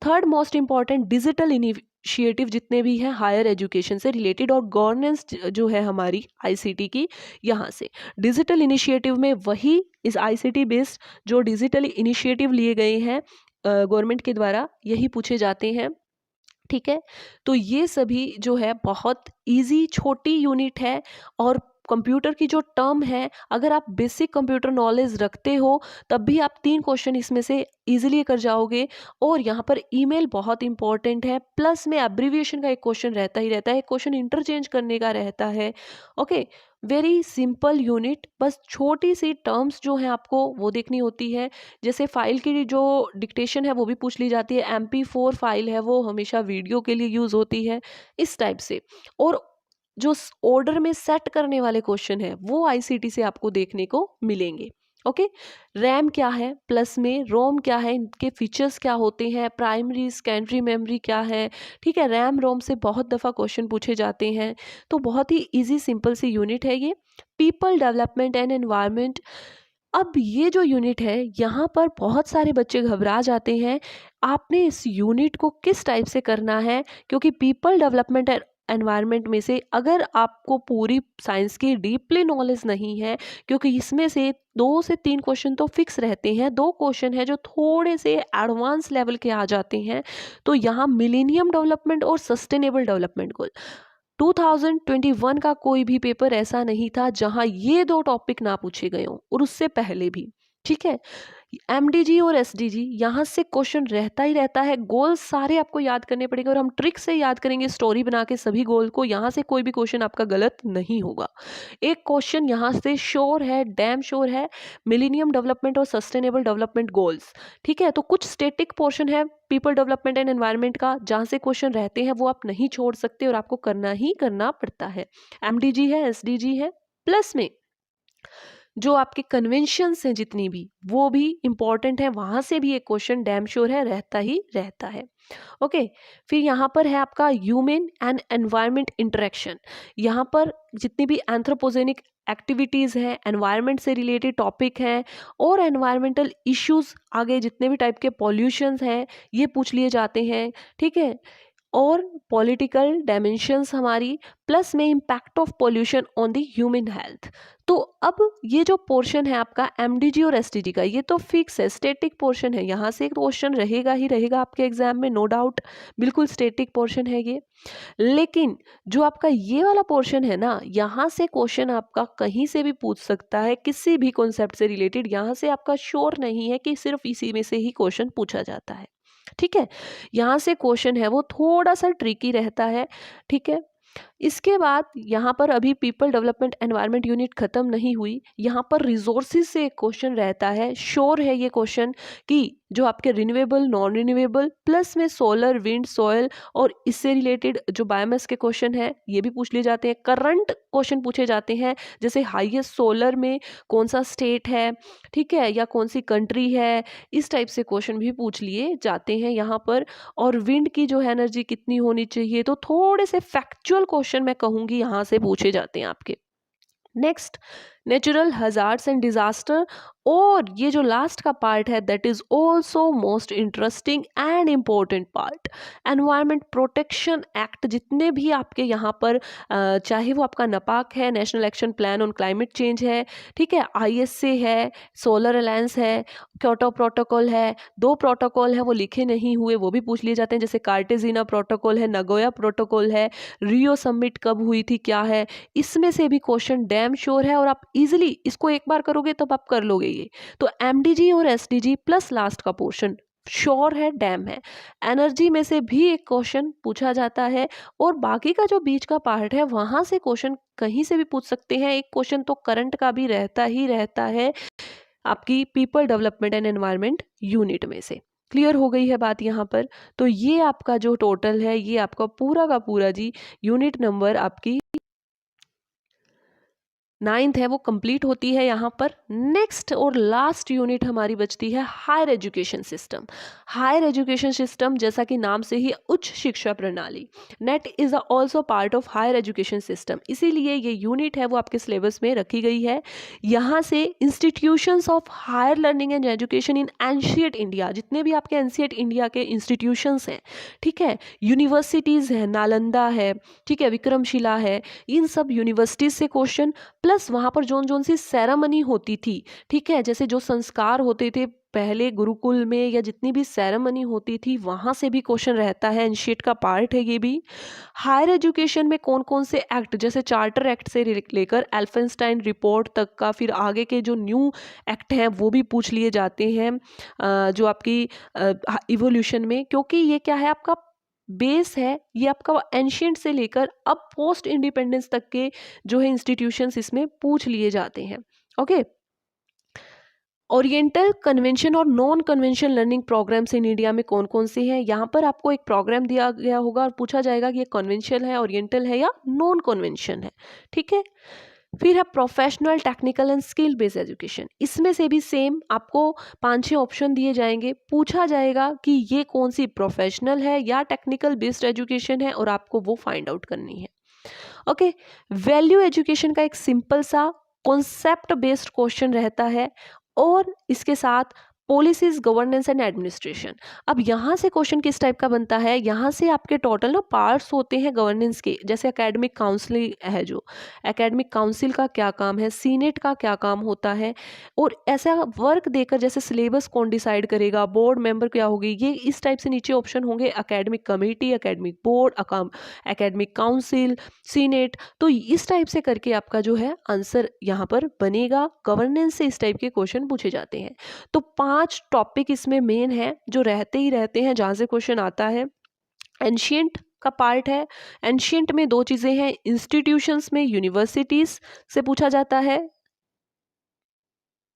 Third most important digital initiative जितने भी हैं हायर एजुकेशन से रिलेटेड, और गवर्नेंस जो है हमारी आईसीटी की, यहाँ से डिजिटल इनिशिएटिव में वही इस आईसीटी बेस्ड जो डिजिटल इनिशिएटिव लिए गए हैं गवर्नमेंट के द्वारा, यही पूछे जाते हैं, ठीक है। तो ये सभी जो है बहुत इजी छोटी यूनिट है, और कंप्यूटर की जो टर्म है, अगर आप बेसिक कंप्यूटर नॉलेज रखते हो तब भी आप 3 क्वेश्चन इसमें से इजीली कर जाओगे। और यहाँ पर ईमेल बहुत इंपॉर्टेंट है, प्लस में एब्रीविएशन का एक क्वेश्चन रहता ही रहता है, क्वेश्चन इंटरचेंज करने का रहता है, ओके। वेरी सिंपल यूनिट, बस छोटी सी टर्म्स जो हैं आपको वो देखनी होती है। जैसे फाइल की जो डिक्टेशन है वो भी पूछ ली जाती है, MP4 फाइल है वो हमेशा वीडियो के लिए यूज़ होती है, इस टाइप से। और जो ऑर्डर में सेट करने वाले क्वेश्चन है वो आईसीटी से आपको देखने को मिलेंगे, ओके। रैम क्या है, प्लस में रोम क्या है, इनके फीचर्स क्या होते हैं, प्राइमरी सेकेंडरी मेमोरी क्या है, ठीक है। रैम रोम से बहुत दफ़ा क्वेश्चन पूछे जाते हैं, तो बहुत ही इजी सिंपल सी यूनिट है ये। पीपल डेवलपमेंट एंड एनवायरनमेंट, अब ये जो यूनिट है यहाँ पर बहुत सारे बच्चे घबरा जाते हैं, आपने इस यूनिट को किस टाइप से करना है, क्योंकि पीपल डेवलपमेंट एनवायरनमेंट में से अगर आपको पूरी साइंस की डीपली नॉलेज नहीं है, क्योंकि इसमें से 2 से 3 क्वेश्चन तो फिक्स रहते हैं, 2 क्वेश्चन है जो थोड़े से एडवांस लेवल के आ जाते हैं। तो यहाँ मिलेनियम डेवलपमेंट और सस्टेनेबल डेवलपमेंट गोल, 2021 का कोई भी पेपर ऐसा नहीं था जहां ये 2 टॉपिक ना पूछे गए हों, और उससे पहले भी, ठीक है। MDG और SDG यहाँ से क्वेश्चन रहता ही रहता है। गोल सारे आपको याद करने पड़ेंगे, और हम ट्रिक से याद करेंगे स्टोरी बना के सभी गोल को, यहाँ से कोई भी क्वेश्चन आपका गलत नहीं होगा। एक क्वेश्चन यहाँ से श्योर है, डैम श्योर है, मिलेनियम डेवलपमेंट और सस्टेनेबल डेवलपमेंट गोल्स, ठीक है। तो कुछ स्टेटिक पोर्शन है पीपल डेवलपमेंट एंड एनवायरनमेंट का, जहाँ से क्वेश्चन रहते हैं वो आप नहीं छोड़ सकते और आपको करना ही करना पड़ता है। MDG है, SDG है, प्लस में जो आपके कन्वेंशंस हैं जितनी भी, वो भी इम्पॉर्टेंट है, वहाँ से भी एक क्वेश्चन डैम श्योर है, रहता ही रहता है। ओके, फिर यहाँ पर है आपका ह्यूमन एंड एनवायरनमेंट इंटरेक्शन। यहाँ पर जितनी भी एंथ्रोपोजेनिक एक्टिविटीज़ हैं, एनवायरनमेंट से रिलेटेड टॉपिक हैं और एनवायरमेंटल इश्यूज, आगे जितने भी टाइप के पॉल्यूशंस हैं ये पूछ लिए जाते हैं, ठीक है। और पॉलिटिकल डायमेंशंस हमारी, प्लस में impact of pollution on the human health. तो अब ये जो पोर्शन है आपका एमडीजी और एसडीजी का, ये तो फिक्स है, स्टैटिक पोर्शन है, यहाँ से एक क्वेश्चन रहेगा ही रहेगा आपके एग्जाम में, नो डाउट, बिल्कुल स्टैटिक पोर्शन है ये। लेकिन जो आपका ये वाला पोर्शन है ना, यहाँ से क्वेश्चन आपका कहीं से भी पूछ सकता है, किसी भी कॉन्सेप्ट से रिलेटेड, यहाँ से आपका श्योर नहीं है कि सिर्फ इसी में से ही क्वेश्चन पूछा जाता है, ठीक है। यहाँ से क्वेश्चन है वो थोड़ा सा ट्रिकी रहता है, ठीक है। इसके बाद यहाँ पर अभी पीपल डेवलपमेंट एनवायरनमेंट यूनिट खत्म नहीं हुई, यहाँ पर रिसोर्सेज से एक क्वेश्चन रहता है, श्योर है ये क्वेश्चन कि जो आपके रिन्यूएबल, नॉन रिन्यूएबल, प्लस में सोलर, विंड, सॉयल और इससे रिलेटेड जो बायोमास के क्वेश्चन है ये भी पूछ लिए जाते हैं। करंट क्वेश्चन पूछे जाते हैं, जैसे हाईएस्ट सोलर में कौन सा स्टेट है, ठीक है, या कौन सी कंट्री है, इस टाइप से क्वेश्चन भी पूछ लिए जाते हैं यहाँ पर। और विंड की जो है एनर्जी कितनी होनी चाहिए, तो थोड़े से फैक्चुअल क्वेश्चन मैं कहूँगी यहाँ से पूछे जाते हैं आपके। Next, natural hazards and disaster, और ये जो लास्ट का पार्ट है that is also most interesting and important part, environment protection act. जितने भी आपके यहाँ पर चाहे वो आपका नपाक है, national action plan on climate change है, ठीक है, आईएसए है, सोलर अलायंस है, क्योटो प्रोटोकॉल है, 2 प्रोटोकॉल है वो लिखे नहीं हुए, वो भी पूछ लिए जाते हैं, जैसे कार्टेजिना प्रोटोकॉल है, नगोया प्रोटोकॉल है, रियो समिट कब हुई थी, क्या है, इसमें से भी क्वेश्चन डैम श्योर है, और आप इजीली इसको एक बार करोगे तब आप कर लोगे ये। तो एमडीजी और एसडीजी प्लस लास्ट का पोर्शन श्योर है, डैम है। एनर्जी में से भी एक क्वेश्चन पूछा जाता है, और बाकी का जो बीच का पार्ट है वहां से क्वेश्चन कहीं से भी पूछ सकते हैं। एक क्वेश्चन तो करंट का भी रहता ही रहता है आपकी people development and environment unit में से। क्लियर हो गई है बात यहाँ पर। तो ये आपका जो टोटल है, ये आपका पूरा का पूरा जी यूनिट नंबर आपकी 9th है वो कंप्लीट होती है यहाँ पर। नेक्स्ट और लास्ट यूनिट हमारी बचती है higher education system. Higher education system जैसा कि नाम से ही उच्च शिक्षा प्रणाली, NET is also part of higher education system, इसीलिए ये यूनिट है वो आपके सिलेबस में रखी गई है। यहाँ से institutions of higher learning and education in ancient India, जितने भी आपके एंशिएंट इंडिया के इंस्टीट्यूशंस हैं, ठीक है, यूनिवर्सिटीज़ है, नालंदा है, ठीक है, विक्रमशिला है, इन सब यूनिवर्सिटीज़ से क्वेश्चन, प्लस वहाँ पर जोन सी सेरेमनी होती थी, ठीक है, जैसे जो संस्कार होते थे पहले गुरुकुल में, या जितनी भी सेरेमनी होती थी वहाँ से भी क्वेश्चन रहता है, एंशिएंट का पार्ट है ये भी। हायर एजुकेशन में कौन कौन से एक्ट, जैसे चार्टर एक्ट से लेकर एल्फेंस्टाइन रिपोर्ट तक का, फिर आगे के जो न्यू एक्ट हैं वो भी पूछ लिए जाते हैं जो आपकी इवोल्यूशन में, क्योंकि ये क्या है आपका बेस है, ये आपका एंशिएंट से लेकर अब पोस्ट इंडिपेंडेंस तक के जो है इंस्टीट्यूशंस इसमें पूछ लिए जाते हैं। ओके, ओरिएंटल, कन्वेंशन और non convention learning programmes in India में कौन कौन से हैं। यहाँ पर आपको एक प्रोग्राम दिया गया होगा और पूछा जाएगा कि ये कन्वेंशन है, ओरिएंटल है या नॉन कन्वेंशन है, ठीक है। फिर है professional, technical and skill based education, इसमें से भी सेम आपको 5-6 ऑप्शन दिए जाएंगे, पूछा जाएगा कि ये कौन सी प्रोफेशनल है या टेक्निकल बेस्ड एजुकेशन है, और आपको वो फाइंड आउट करनी है। ओके, वैल्यू एजुकेशन का एक सिंपल सा कॉन्सेप्ट बेस्ड क्वेश्चन रहता है, और इसके साथ पॉलिसीज, गवर्नेंस एंड एडमिनिस्ट्रेशन। अब यहाँ से क्वेश्चन किस टाइप का बनता है, यहाँ से आपके टोटल ना पार्ट्स होते हैं गवर्नेंस के, जैसे एकेडमिक काउंसिल है, जो एकेडमिक काउंसिल का क्या काम है, सीनेट का क्या काम होता है, और ऐसा वर्क देकर जैसे सिलेबस कौन डिसाइड करेगा, बोर्ड मेंबर क्या होगी, ये इस टाइप से नीचे ऑप्शन होंगे, academic committee, academic board, academic council, senate. तो इस टाइप से करके आपका जो है आंसर यहाँ पर बनेगा। गवर्नेंस से इस टाइप के क्वेश्चन पूछे जाते हैं। तो 5 टॉपिक इसमें मेन है जो रहते ही रहते हैं जहाँ से क्वेश्चन आता है। एंशिएंट का पार्ट है, एंशिएंट में 2 चीजें हैं, इंस्टीट्यूशंस में यूनिवर्सिटीज से पूछा जाता है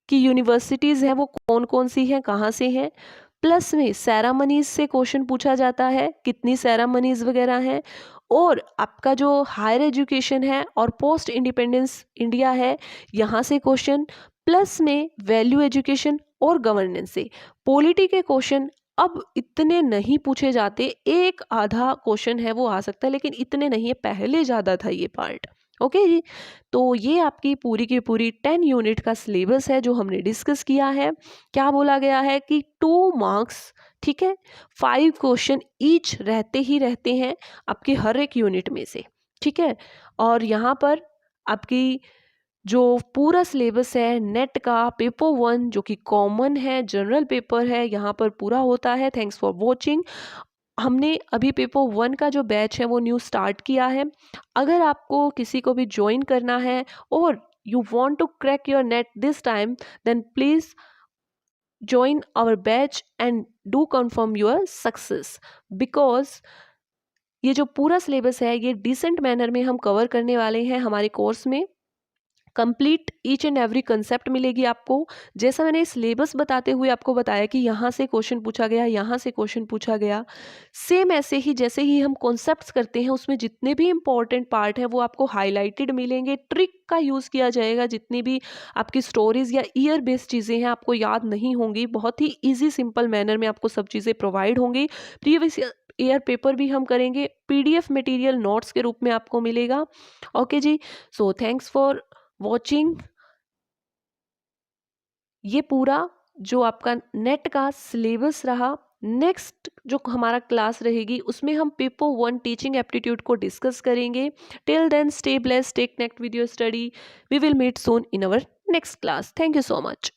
कि यूनिवर्सिटीज हैं वो कौन कौन सी हैं, कहाँ से हैं, प्लस में सेरामनीज से क्वेश्चन पूछा जाता है, कितनी सेरामनीज वगैरह हैं, और आपका जो हायर एजुकेशन है और पोस्ट इंडिपेंडेंस इंडिया है, यहाँ से क्वेश्चन, प्लस में वैल्यू एजुकेशन और गवर्नेंस से। पॉलिटी के क्वेश्चन अब इतने नहीं पूछे जाते, एक आधा क्वेश्चन है वो आ सकता है, लेकिन इतने नहीं है, पहले ज़्यादा था ये पार्ट। ओके जी, तो ये आपकी पूरी की पूरी 10 यूनिट का सिलेबस है जो हमने डिस्कस किया है। क्या बोला गया है कि 2 मार्क्स, ठीक है, 5 क्वेश्चन ईच रहते ही रहते हैं आपके हर एक यूनिट में से, ठीक है। और यहाँ पर आपकी जो पूरा सिलेबस है नेट का पेपर 1 जो कि कॉमन है, जनरल पेपर है, यहाँ पर पूरा होता है। Thanks for watching. हमने अभी पेपर 1 का जो बैच है वो न्यू स्टार्ट किया है। अगर आपको किसी को भी ज्वाइन करना है और you want to crack your NET this time, then please join our batch and do confirm your success, because ये जो पूरा सिलेबस है ये डिसेंट मैनर में हम कवर करने वाले हैं हमारे कोर्स में। Complete each and every concept मिलेगी आपको। जैसा मैंने सिलेबस बताते हुए आपको बताया कि यहाँ से क्वेश्चन पूछा गया, यहाँ से क्वेश्चन पूछा गया, सेम ऐसे ही जैसे ही हम कॉन्सेप्ट्स करते हैं उसमें जितने भी इंपॉर्टेंट पार्ट हैं वो आपको हाईलाइटेड मिलेंगे। ट्रिक का यूज़ किया जाएगा, जितनी भी आपकी स्टोरीज या ईयर बेस्ड चीज़ें हैं आपको याद नहीं होंगी, बहुत ही ईजी सिंपल मैनर में आपको सब चीज़ें प्रोवाइड होंगी। प्रीवियस ईयर पेपर भी हम करेंगे, पीडीएफ मटेरियल नोट्स के रूप में आपको मिलेगा। ओके जी, सो थैंक्स फॉर वॉचिंग। ये पूरा जो आपका नेट का सिलेबस रहा, नेक्स्ट जो हमारा क्लास रहेगी उसमें हम पेपर 1 टीचिंग एप्टीट्यूड को डिस्कस करेंगे। Till then stay blessed, take next video study, we will meet soon in our next class. Thank you so much.